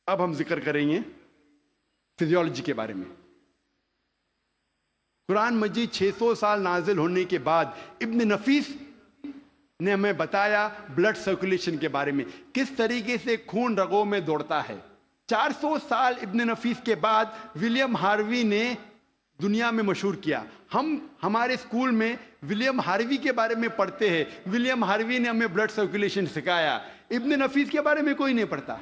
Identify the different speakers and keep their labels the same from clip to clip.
Speaker 1: اب ہم ذکر کریں گے فزیولوجی کے بارے میں۔ قرآن مجید 600 سال نازل ہونے کے بعد ابن نفیس نے ہمیں بتایا بلڈ سرکولیشن کے بارے میں، کس طریقے سے خون رگوں میں دوڑتا ہے۔ 400 سال ابن نفیس کے بعد ولیم ہاروی نے دنیا میں مشہور کیا۔ ہم ہمارے اسکول میں ولیم ہاروی کے بارے میں پڑھتے ہیں، ولیم ہاروی نے ہمیں بلڈ سرکولیشن سکھایا۔ ابن نفیس کے بارے میں کوئی نہیں پڑھتا۔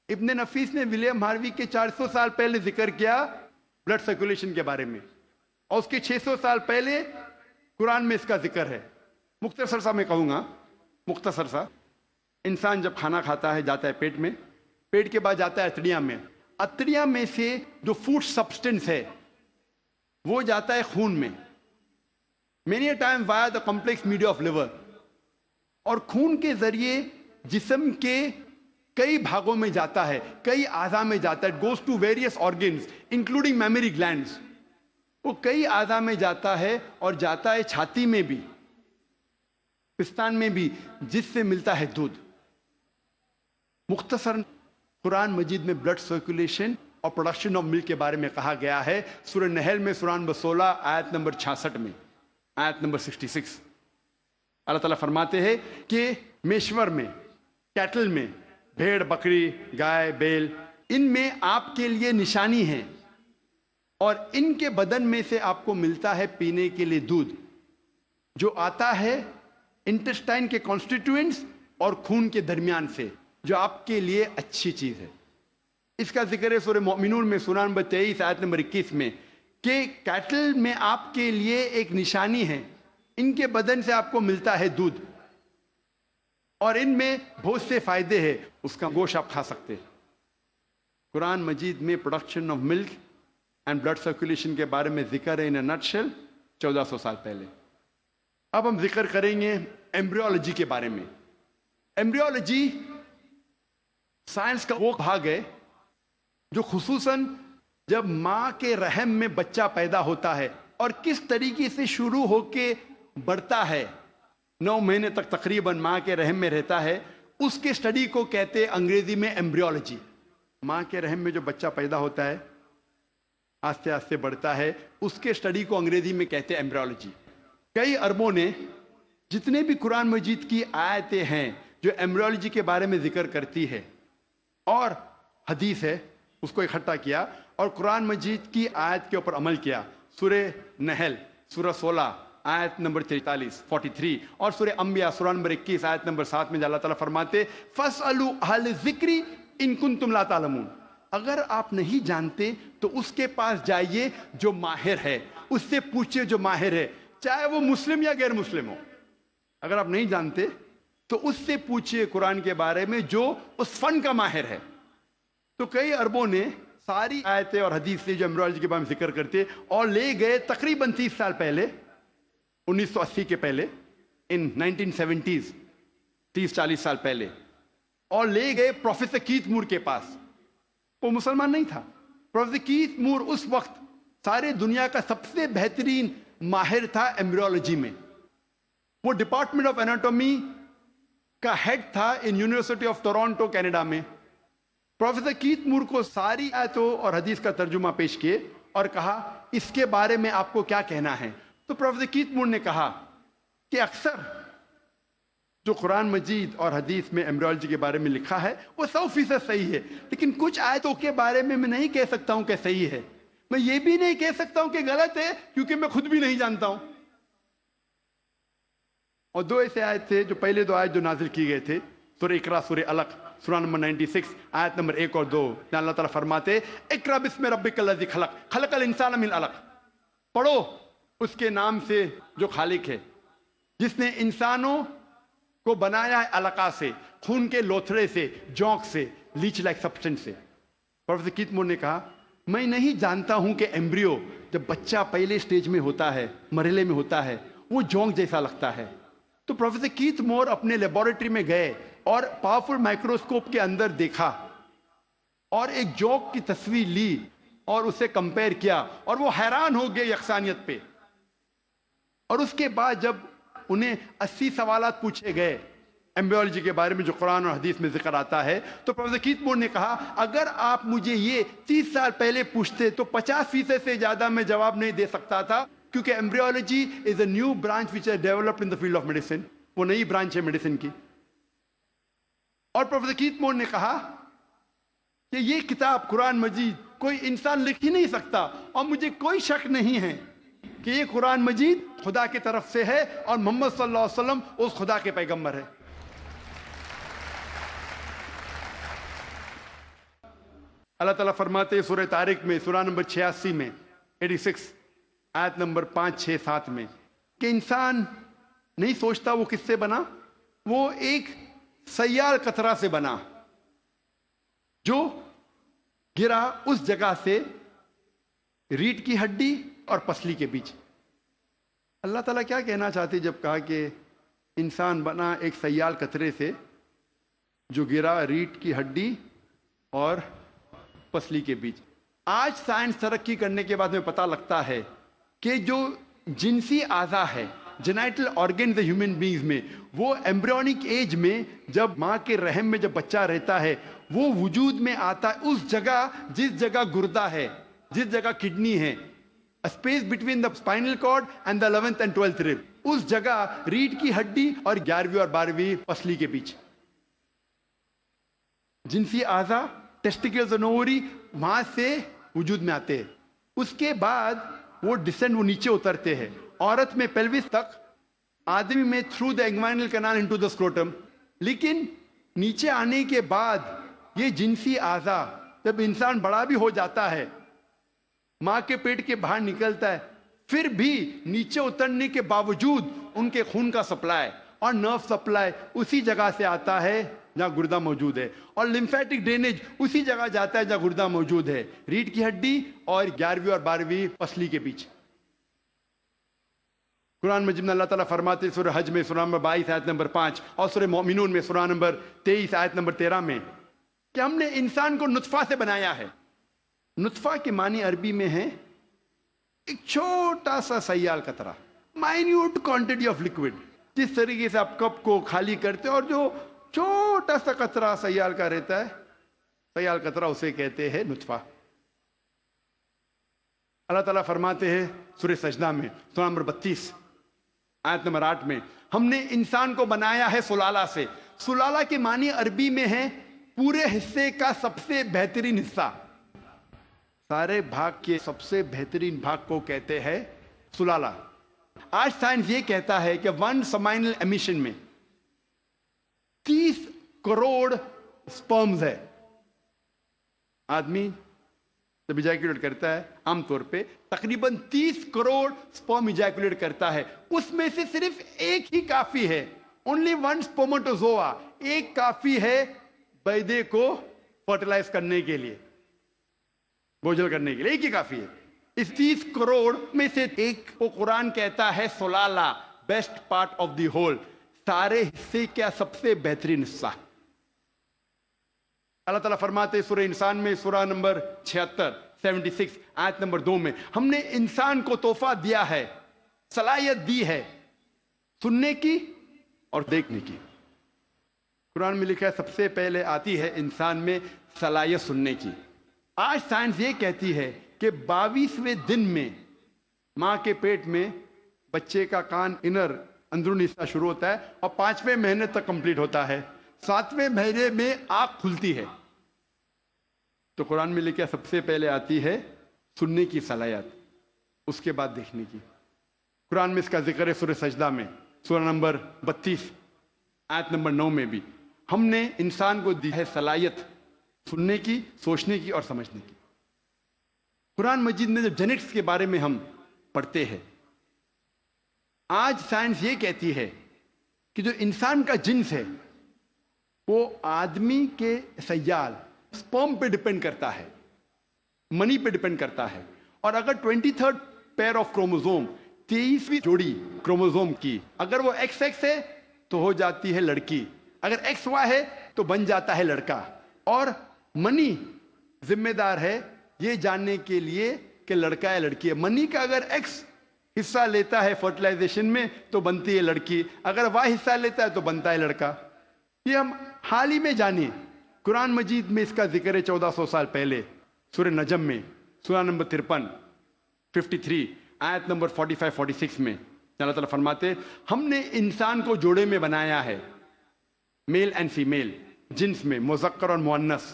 Speaker 1: ابن نفیس نے ولیم ہاروی کے 400 سال پہلے ذکر کیا بلڈ سرکولیشن کے بارے میں، اور اس کے 600 سال پہلے قرآن میں اس کا ذکر ہے۔ مختصر سا میں کہوں گا، مختصر سا، انسان جب کھانا کھاتا ہے جاتا ہے پیٹ میں، پیٹ کے بعد جاتا ہے اتڑیاں میں، اتڑیاں میں سے جو فوڈ سبسٹنس ہے وہ جاتا ہے خون میں، many a time via the complex media of liver, اور خون کے ذریعے جسم کے کئی بھاگوں میں جاتا ہے، کئی اعضاء میں جاتا ہے، goes to various organs including mammary glands, وہ کئی اعضاء میں جاتا ہے، اور جاتا ہے چھاتی میں بھی، پستان میں بھی، جس سے ملتا ہے دودھ۔ مختصر قرآن مجید میں بلڈ سرکولیشن اور پروڈکشن آف ملک کے بارے میں کہا گیا ہے سورہ نحل میں، سورہ نمبر 16 آیت نمبر 66 میں، آیت نمبر 66۔ اللہ تعالیٰ فرماتے ہیں کہ میشور میں، کیٹل میں، بھیڑ بکری گائے بیل، ان میں آپ کے لیے نشانی ہے، اور ان کے بدن میں سے آپ کو ملتا ہے پینے کے لیے دودھ، جو آتا ہے انٹسٹائن کے کانسٹیٹوئنٹس اور خون کے درمیان سے، جو آپ کے لیے اچھی چیز ہے۔ اس کا ذکر ہے سورہ مومنون میں، سورہ نمبر 23 آیت نمبر 21 میں، کہ کیٹل میں آپ کے لیے ایک نشانی ہے، ان کے بدن سے آپ کو ملتا ہے دودھ، اور ان میں بہت سے فائدے ہیں، اس کا گوشت آپ کھا سکتے ہیں۔ قرآن مجید میں production of milk and blood circulation کے بارے میں ذکر ہے ان اے نٹ شیل 1400 سال پہلے۔ اب ہم ذکر کریں گے ایمبریولوجی کے بارے میں۔ ایمبریولوجی سائنس کا وہ بھاگ ہے جو خصوصاً جب ماں کے رحم میں بچہ پیدا ہوتا ہے اور کس طریقے سے شروع ہو کے بڑھتا ہے، 9 مہینے تک تقریباً ماں کے رحم میں رہتا ہے، اس کے سٹڈی کو کہتے ہیں انگریزی میں ایمبریولوجی۔ ماں کے رحم میں جو بچہ پیدا ہوتا ہے، آہستہ آہستہ بڑھتا ہے، اس کے سٹڈی کو انگریزی میں کہتے ہیں ایمبریولوجی۔ کئی عربوں نے جتنے بھی قرآن مجید کی آیتیں ہیں جو ایمبریولوجی کے بارے میں ذکر کرتی ہے اور حدیث ہے، اس کو اکٹھا کیا اور قرآن مجید کی آیت کے اوپر عمل کیا۔ سورہ نحل سورہ 16 آیت نمبر 43 اور سورہ انبیاء سورہ نمبر 21 آیت نمبر 7 میں اللہ تعالیٰ فرماتے فَاسْأَلُوا أَهْلَ الذِّكْرِ إِن كُنتُمْ لَا تَعْلَمُونَ، اگر آپ نہیں جانتے تو اس کے پاس جائیے جو ماہر ہے، اس سے پوچھئے جو ماہر ہے، چاہے وہ مسلم یا غیر مسلم ہو۔ اگر آپ نہیں جانتے تو اس سے پوچھئے قرآن کے بارے میں جو اس فن کا ماہر ہے۔ تو کئی عربوں نے ساری آیتیں اور حدیث سے جو ایمبریولوجی کے بارے میں ذکر کرتے اور لے گئے تقریباً 30 سال پہلے، 1980 کے پہلے، ان 1970s، 30-40 سال پہلے، اور لے گئے پروفیسر کیتھ مور کے پاس۔ وہ مسلمان نہیں تھا۔ پروفیسر کیتھ مور اس وقت سارے دنیا کا سب سے بہترین ماہر تھا ایمبریولوجی میں۔ وہ ڈپارٹمنٹ آف اناٹومی کا ہیڈ تھا in university of Toronto Canada میں۔ پروفیسر کیتھ مور کو ساری آیتوں اور حدیث کا ترجمہ پیش کیے اور کہا اس کے بارے میں آپ کو کیا کہنا ہے۔ تو پروفیسر کیتھ مور نے کہا کہ اکثر جو قرآن مجید اور حدیث میں ایمبریولوجی کے بارے میں لکھا ہے وہ 100% صحیح ہے، لیکن کچھ آیتوں کے بارے میں نہیں کہہ سکتا ہوں کہ صحیح ہے، میں یہ بھی نہیں کہہ سکتا ہوں کہ غلط ہے، کیونکہ میں خود بھی نہیں جانتا ہوں۔ اور 2 ایسے آیت تھے، جو پہلے 2 آیت جو نازل کی گئے تھے، سورہ اقرا سورہ علق سورہ نمبر 96 آیت نمبر 1 اور 2 جہاں اللہ تعالیٰ فرماتے اقرا بسم ربک الذی خلق خلق الانسان من علق، پڑھو اس کے نام سے جو خالق ہے، جس نے انسانوں کو بنایا ہے علقہ سے، خون کے لوتھڑے سے، جونک سے، لیچ لائک سبسٹنس سے۔ پروفیسر کیتھ مور نے کہا میں نہیں جانتا ہوں کہ ایمبریو جب بچہ پہلے سٹیج میں ہوتا ہے، مرحلے میں ہوتا ہے، وہ جونک جیسا لگتا ہے۔ تو پروفیسر کیتھ مور اپنے لیبارٹری میں گئے اور پاورفل مائکروسکوپ کے اندر دیکھا اور ایک جونک کی تصویر لی اور اسے کمپیئر کیا، اور وہ حیران ہو گئے یکسانیت پہ۔ اور اس کے بعد جب انہیں 80 سوالات پوچھے گئے ایمبریولوجی کے بارے میں جو قرآن اور حدیث میں ذکر آتا ہے، تو پروفیسر کیتھ مور نے کہا اگر آپ مجھے یہ 30 سال پہلے پوچھتے تو 50% سے زیادہ میں جواب نہیں دے سکتا تھا، کیونکہ embryology is a new branch which is developed in the field of medicine. وہ نئی برانچ ہے میڈیسن کی. اور پروفیسر کیتھ مور نے کہا کہ یہ کتاب قرآن مجید کوئی انسان لکھ ہی نہیں سکتا، اور مجھے کوئی شک نہیں ہے کہ یہ قرآن مجید خدا کی طرف سے ہے اور محمد صلی اللہ علیہ وسلم اس خدا کے پیغمبر ہے. اللہ تعالیٰ فرماتے ہیں سورہ طارق میں سورہ نمبر 86 میں 86 آیت نمبر 5 6 7 میں کہ انسان نہیں سوچتا وہ کس سے بنا، وہ ایک سیال قطرہ سے بنا جو گرا اس جگہ سے ریڑھ کی ہڈی اور پسلی کے بیچ. اللہ تعالیٰ کیا کہنا چاہتے جب کہا کہ انسان بنا ایک سیال قطرے سے جو گرا ریڑھ کی ہڈی اور پسلی کے بیچ. آج سائنس ترقی کرنے کے بعد میں پتہ لگتا ہے کہ جو جنسی اعضا ہے، جینائٹل آرگن ہیومن بینگز میں، وہ ایمبریونک ایج میں جب ماں کے رحم میں جب بچہ رہتا ہے وہ وجود میں آتا ہے اس جگہ جس جگہ گردہ ہے، جس جگہ کڈنی ہے، space between the spinal cord and the 11th and 12th rib، اس جگہ ریڑھ کی ہڈی اور 11ویں اور 12ویں پسلی کے بیچ. جنسی اعضا ٹیسٹیکلز اور اووری وہاں سے وجود میں آتے ہیں. اس کے بعد وہ ڈسینڈ وہ نیچے اترتے ہیں. عورت میں پیلوس تک، آدمی میں through the inguinal canal into the scrotum. لیکن نیچے آنے کے بعد یہ جنسی اعضا جب انسان بڑا بھی ہو جاتا ہے، ماں کے پیٹ کے باہر نکلتا ہے، پھر بھی نیچے اترنے کے باوجود ان کے خون کا سپلائی اور نرو سپلائی اسی جگہ سے آتا ہے جہاں گردہ موجود ہے، اور لمفیٹک ڈرینیج اسی جگہ جاتا ہے جہاں گردہ موجود ہے، ریڑھ کی ہڈی اور 11ویں اور 12ویں پسلی کے بیچ. قرآن مجید میں اللہ تعالیٰ فرماتے ہیں سورہ حج میں سورہ نمبر 22 آیت نمبر 5 اور سورہ مومنون میں سورہ نمبر 23 آیت نمبر 13 میں کہ ہم نے انسان کو نطفہ سے بنایا ہے. نطفہ کے معنی عربی میں ہے ایک چھوٹا سا سیال قطرہ، مائنیوٹ کوانٹٹی آف لکوڈ. جس طریقے سے آپ کپ کو خالی کرتے اور جو چھوٹا سا قطرہ سیال کا رہتا ہے، سیال قطرہ اسے کہتے ہیں نطفہ. اللہ تعالیٰ فرماتے ہیں سورہ سجدہ میں سورہ نمبر 32 آیت نمبر 8 میں ہم نے انسان کو بنایا ہے سلالہ سے. سلالہ کے معنی عربی میں ہے پورے حصے کا سب سے بہترین حصہ. سارے بھاگ کے سب سے بہترین بھاگ کو کہتے ہیں سلالہ. آج سائنس یہ کہتا ہے کہ 1 سمائنل ایمیشن میں 30 کروڑ سپرمز ہے. آدمی جب ایجیکولیٹ کرتا ہے عام طور پہ تقریباً 30 کروڑ سپرم ایجیکولیٹ کرتا ہے. اس میں سے صرف ایک ہی کافی ہے، اونلی 1 سپرماٹوزوا، ایک کافی ہے بیضے کو فرٹیلائز کرنے کے لیے، بوجھل کرنے کے لیے، ایک ہی کافی ہے. اس 30 کروڑ میں سے ایک کو قرآن کہتا ہے سلالہ، best part of the whole, سارے حصے کیا سب سے بہترین حصہ. اللہ تعالیٰ فرماتے ہیں سورہ انسان میں سورہ نمبر 76 آیت نمبر 2 میں ہم نے انسان کو تحفہ دیا ہے، صلاحیت دی ہے سننے کی اور دیکھنے کی. قرآن میں لکھا ہے سب سے پہلے آتی ہے انسان میں صلاحیت سننے کی. آج سائنس یہ کہتی ہے کہ 22ویں دن میں ماں کے پیٹ میں بچے کا کان اندرونی حصہ شروع ہوتا ہے اور 5ویں مہینے تک کمپلیٹ ہوتا ہے. 7ویں مہینے میں آنکھ کھلتی ہے. تو قرآن میں لکھا سب سے پہلے آتی ہے سننے کی صلاحیت، اس کے بعد دیکھنے کی. قرآن میں اس کا ذکر ہے سورہ سجدہ میں سورہ نمبر 32 آیت نمبر 9 میں بھی ہم نے انسان کو دی ہے صلاحیت سننے کی، سوچنے کی اور سمجھنے کی. قرآن مجید میں جب جینیٹکس کے بارے میں ہم پڑھتے ہیں، آج سائنس یہ کہتی ہے کہ جو انسان کا جنس ہے وہ آدمی کے سیال سپرم پہ ڈیپینڈ کرتا ہے، منی پہ ڈیپینڈ کرتا ہے. اور اگر 23rd پیئر آف کروموزوم، 23ویں جوڑی کروموزوم کی اگر وہ XX ہے تو ہو جاتی ہے لڑکی، اگر XY ہے تو بن جاتا ہے لڑکا. اور منی ذمہ دار ہے یہ جاننے کے لیے کہ لڑکا ہے لڑکی ہے. منی کا اگر X حصہ لیتا ہے فرٹیلائزیشن میں تو بنتی ہے لڑکی، اگر Y حصہ لیتا ہے تو بنتا ہے لڑکا. یہ ہم حال ہی میں جانیں. قرآن مجید میں اس کا ذکر ہے 1400 سال پہلے سورہ نجم میں، سورہ نمبر 53 53 آیت نمبر 45 46 میں اللہ تعالیٰ فرماتے ہم نے انسان کو جوڑے میں بنایا ہے، میل اینڈ فیمیل، جنس میں مذکر اور مؤنث،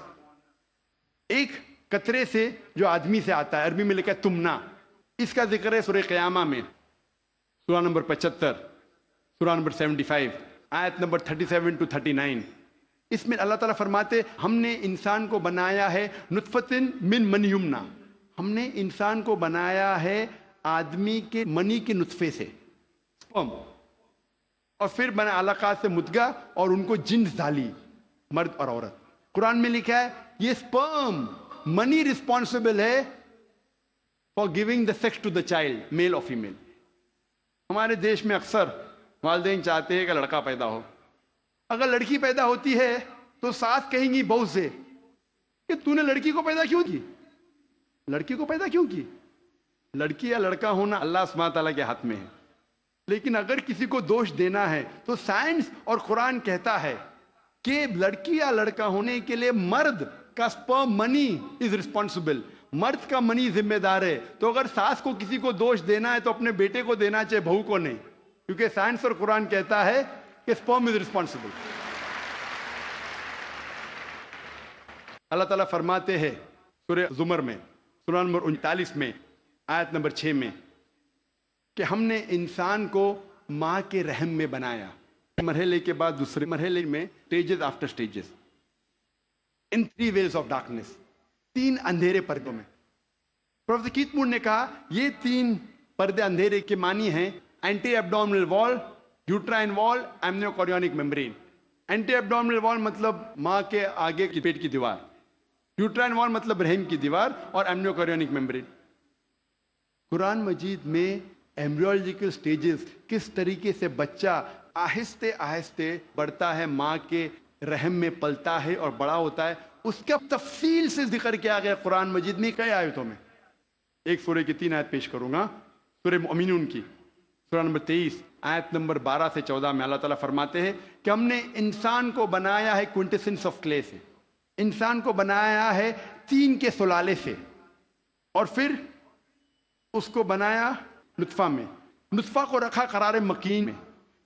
Speaker 1: ایک قطرے سے جو آدمی سے آتا ہے، عربی میں لکھا ہے تمنا. اس کا ذکر ہے سورہ قیامہ میں، سورہ نمبر 75 سورہ نمبر 75 آیت نمبر 37 to 39. اس میں اللہ تعالیٰ فرماتے ہم نے انسان کو بنایا ہے نطفتن من من یمنا، ہم نے انسان کو بنایا ہے آدمی کے منی کے نطفے سے، اور پھر بنا علقات سے مدغہ، اور ان کو جنس ڈالی، مرد اور عورت. قرآن میں لکھا ہے یہ سپرم منی رسپانسبل ہے for giving the sex to the child, male اور فیمیل. ہمارے دیش میں اکثر والدین چاہتے ہیں کہ لڑکا پیدا ہو. اگر لڑکی پیدا ہوتی ہے تو ساس کہیں گی بہو سے کہ تو نے لڑکی کو پیدا کیوں کی، لڑکی کو پیدا کیوں کی. لڑکی یا لڑکا ہونا اللہ سبحانہ تعالیٰ کے ہاتھ میں ہے، لیکن اگر کسی کو دوش دینا ہے تو سائنس اور قرآن کہتا ہے کہ لڑکی یا لڑکا ہونے کے لیے مرد کا سپرم منی از رسپانسبل، مرد کا منی ذمہ دار ہے. تو اگر ساس کو کسی کو دوش دینا ہے تو اپنے بیٹے کو دینا چاہے، بہو کو نہیں، کیونکہ سائنس اور قرآن کہتا ہے کہ سپرم از رسپانسبل. اللہ تعالیٰ فرماتے ہیں سورہ زمر میں، سورہ نمبر 39 میں آیت نمبر 6 میں کہ ہم نے انسان کو ماں کے رحم میں بنایا. مرحلے کے بعد دوسرے مرحلے میں stages after stages, in 3 veils of darkness, 3 اندھیرے پردوں میں. پروفیسر کیت مور نے کہا یہ 3 پردے اندھیرے کے معنی ہیں اینٹی ایبڈومنل وال، یوٹرائن وال، ایمنیو کوریونک ممبرین. اینٹی ایبڈومنل وال مطلب ماں کے آگے کی پیٹ کی دیوار، یوٹرائن وال مطلب رحم کی دیوار، اور ایمنیو کوریونک ممبرین. قرآن مجید میں ایمبریولوجیکل سٹیجز، کس طریقے سے بچہ آہستہ آہستہ بڑھتا ہے، ماں کے رحم میں پلتا ہے اور بڑا ہوتا ہے، اس کا تفصیل سے ذکر کیا گیا قرآن مجید میں کئی آیتوں میں. ایک سورہ کی 3 آیت پیش کروں گا، سورہ مؤمنون کی، سورہ نمبر 23 آیت نمبر 12 سے 14 میں اللہ تعالیٰ فرماتے ہیں کہ ہم نے انسان کو بنایا ہے کوئنٹیسنس آف کلے سے، انسان کو بنایا ہے طین کے سلالے سے، اور پھر اس کو بنایا نطفہ میں، نطفہ کو رکھا قرار مکین میں،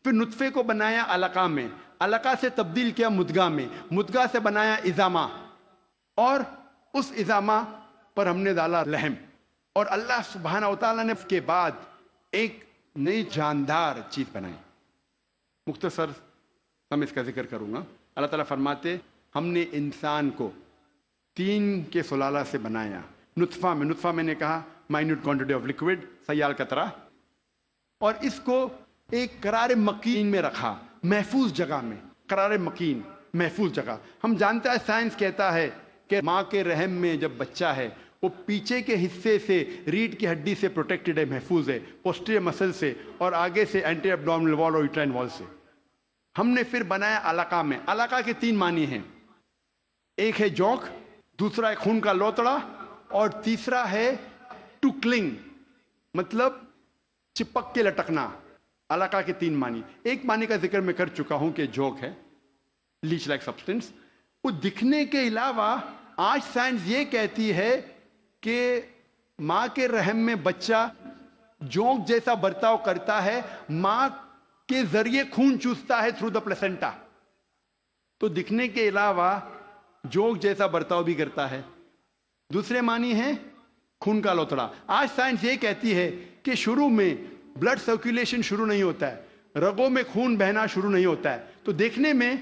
Speaker 1: پھر نطفے کو بنایا علقہ میں، علقہ سے تبدیل کیا مدغہ میں، مدغہ سے بنایا عظامہ، اور اس عظامہ پر ہم نے ڈالا لحم. اور اللہ سبحانہ وتعالیٰ نے اس کے بعد ایک نئی جاندار چیز بنائی. مختصر ہم اس کا ذکر کروں گا. اللہ تعالیٰ فرماتے ہم نے انسان کو طین کے سلالہ سے بنایا، نطفہ میں، نطفہ میں نے کہا مائنیوٹ کوانٹٹی آف لکوڈ، سیال قطرہ، اور اس کو ایک قرار مکین میں رکھا، محفوظ جگہ میں. قرار مکین، محفوظ جگہ. ہم جانتے ہیں سائنس کہتا ہے کہ ماں کے رحم میں جب بچہ ہے وہ پیچھے کے حصے سے ریڑھ کی ہڈی سے پروٹیکٹڈ ہے، محفوظ ہے، پوسٹیریئر مسل سے، اور آگے سے اینٹی ایبڈومنل وال اور یوٹرائن وال سے. ہم نے پھر بنایا علقہ میں. علقہ کے 3 معنی ہیں، ایک ہے جوک، دوسرا ہے خون کا لوتڑا، اور تیسرا ہے ٹو کلنگ، مطلب چپک کے لٹکنا. علقہ کے 3 معنی. ایک معنی کا ذکر میں کر چکا ہوں کہ جوک ہے، لیچ لائک سبسٹنس. وہ دکھنے کے علاوہ آج سائنس یہ کہتی ہے کہ ماں کے رحم میں بچہ جوک جیسا برتاؤ کرتا ہے، ماں کے ذریعے خون چوستا ہے تھرو دا پلیسنٹا، تو دکھنے کے علاوہ جوک جیسا برتاؤ بھی کرتا ہے. دوسرے معنی ہیں خون کا لوتڑا. آج سائنس یہ کہتی ہے کہ شروع میں بلڈ سرکولیشن شروع نہیں ہوتا ہے، رگوں میں خون بہنا شروع نہیں ہوتا ہے، تو دیکھنے میں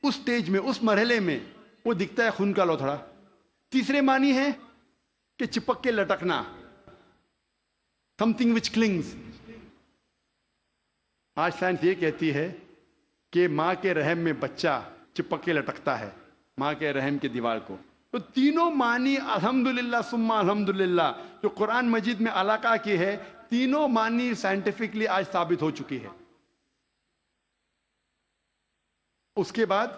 Speaker 1: اس سٹیج میں، اس مرحلے میں وہ دکھتا ہے خون کا لوتھڑا. تیسرے معنی ہے کہ چپک کے لٹکنا، something which clings. آج سائنس یہ کہتی ہے کہ ماں کے رحم میں بچہ چپک کے لٹکتا ہے ماں کے رحم کی دیوار کو. تو تینوں معنی الحمدللہ ثم الحمدللہ جو قرآن مجید میں علقہ کی ہے، تینوں معنی سائنٹیفکلی آج ثابت ہو چکی ہے. اس کے بعد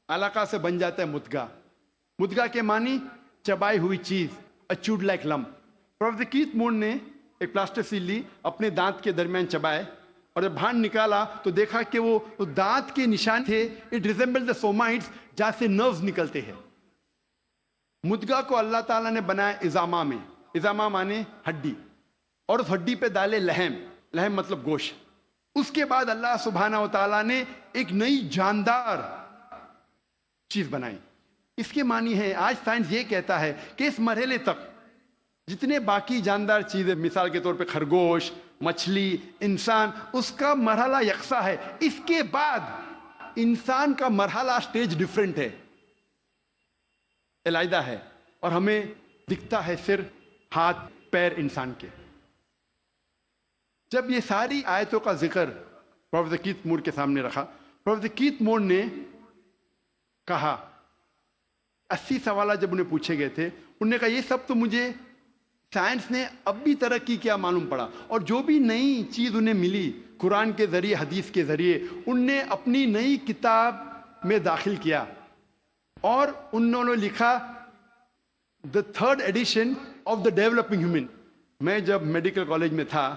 Speaker 1: علقہ سے بن جاتا ہے مدغہ. مدغہ کے معنی چبائی ہوئی چیز، اچوڈ لائک لمپ. پروفیسر کیت مور نے ایک پلاسٹر سیل لی، اپنے دانت کے درمیان چبائے، اور جب بھان نکالا تو دیکھا کہ وہ دانت کے نشان تھے. اٹ ریزمبل دا سومائٹس, جہاں سے نروز نکلتے ہیں. مدغا کو اللہ تعالیٰ نے بنایا ازامہ میں. ازامہ مانے ہڈی, اور اس ہڈی پہ ڈالے لحم. لحم مطلب گوشت. اس کے بعد اللہ سبحانہ و تعالیٰ نے ایک نئی جاندار چیز بنائی. اس کے معنی ہے, آج سائنس یہ کہتا ہے کہ اس مرحلے تک جتنے باقی جاندار چیزیں, مثال کے طور پہ خرگوش, مچھلی, انسان, اس کا مرحلہ یکساں ہے. اس کے بعد انسان کا مرحلہ سٹیج ڈیفرنٹ ہے, علیحدہ ہے, اور ہمیں دکھتا ہے صرف ہاتھ پیر انسان کے. جب یہ ساری آیتوں کا ذکر پروفیسر کیتھ مور کے سامنے رکھا, پروفیسر کیتھ مور نے کہا, 80 سوالات جب انہیں پوچھے گئے تھے, انہوں نے کہا یہ سب تو مجھے سائنس نے اب بھی ترقی کیا معلوم پڑا, اور جو بھی نئی چیز انہیں ملی قرآن کے ذریعے, حدیث کے ذریعے, ان نے اپنی نئی کتاب میں داخل کیا, اور انہوں نے لکھا the third addition of the developing human. میں جب میڈیکل کالج میں تھا,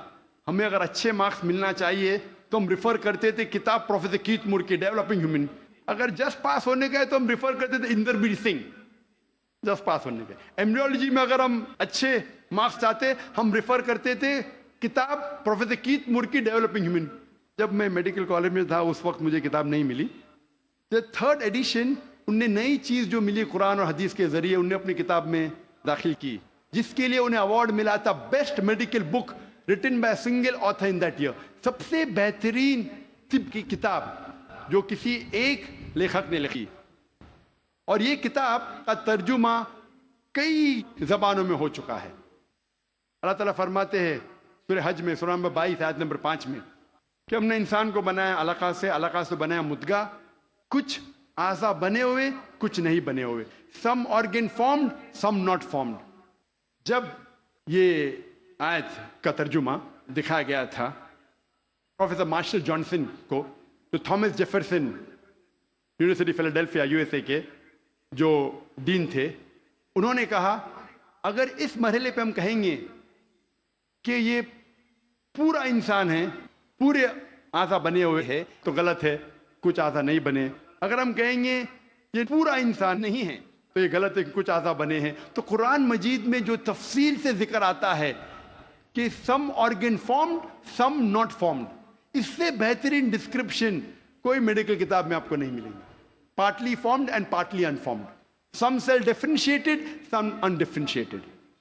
Speaker 1: ہمیں اگر اچھے مارکس ملنا چاہیے تو ہم ریفر کرتے تھے کتاب پروفیسر کیتھ مور کی, ڈیولپنگ ہیومن. اگر جسٹ پاس ہونے گئے تو ہم ریفر کرتے تھے اندر بیر سنگھ, جسٹ پاس ہونے گئے. ایمبریولوجی میں اگر ہم اچھے مارکس چاہتے ہم ریفر کرتے تھے کتاب پروفیسر کیتھ مور کی, ڈیولپنگ ہیومن. جب میں میڈیکل کالج میں تھا اس وقت مجھے کتاب نہیں ملی. تھرڈ ایڈیشن, ان نے نئی چیز جو ملی قرآن اور حدیث کے ذریعے, انہوں نے اپنی کتاب میں داخل کی, جس کے لیے انہیں ایوارڈ ملا تھا best medical book written by single author in that year. سب سے بہترین طب کی کتاب جو کسی ایک لیکھک نے لکھی, اور یہ کتاب کا ترجمہ کئی زبانوں میں ہو چکا ہے. اللہ تعالیٰ فرماتے ہیں سورہ حج میں, سورہ نمبر 22 آیت نمبر 5 میں, کہ ہم نے انسان کو بنایا علقہ سے, علقہ سے بنایا مدغہ. کچھ اعضا بنے ہوئے, کچھ نہیں بنے ہوئے. Some organ formed, some not formed. جب یہ آیت کا ترجمہ دکھایا گیا تھا پروفیسر مارشل جانسن کو, جو تھامس جیفرسن یونیورسٹی فیلاڈیلفیا USA کے جو ڈین تھے, انہوں نے کہا اگر اس مرحلے پہ ہم کہیں گے کہ یہ پورا انسان ہے, پورے اعضا بنے ہوئے ہیں, تو غلط ہے. کچھ اعضا نہیں بنے. اگر ہم کہیں گے یہ پورا انسان نہیں ہے تو یہ غلط ہے کہ کچھ اعضا بنے ہیں. تو قرآن مجید میں جو تفصیل سے ذکر آتا ہے کہ some organ formed, some not formed, اس سے بہترین ڈسکرپشن کوئی میڈیکل کتاب میں آپ کو نہیں ملے گی. Partly formed and partly unformed, some cell differentiated, some undifferentiated.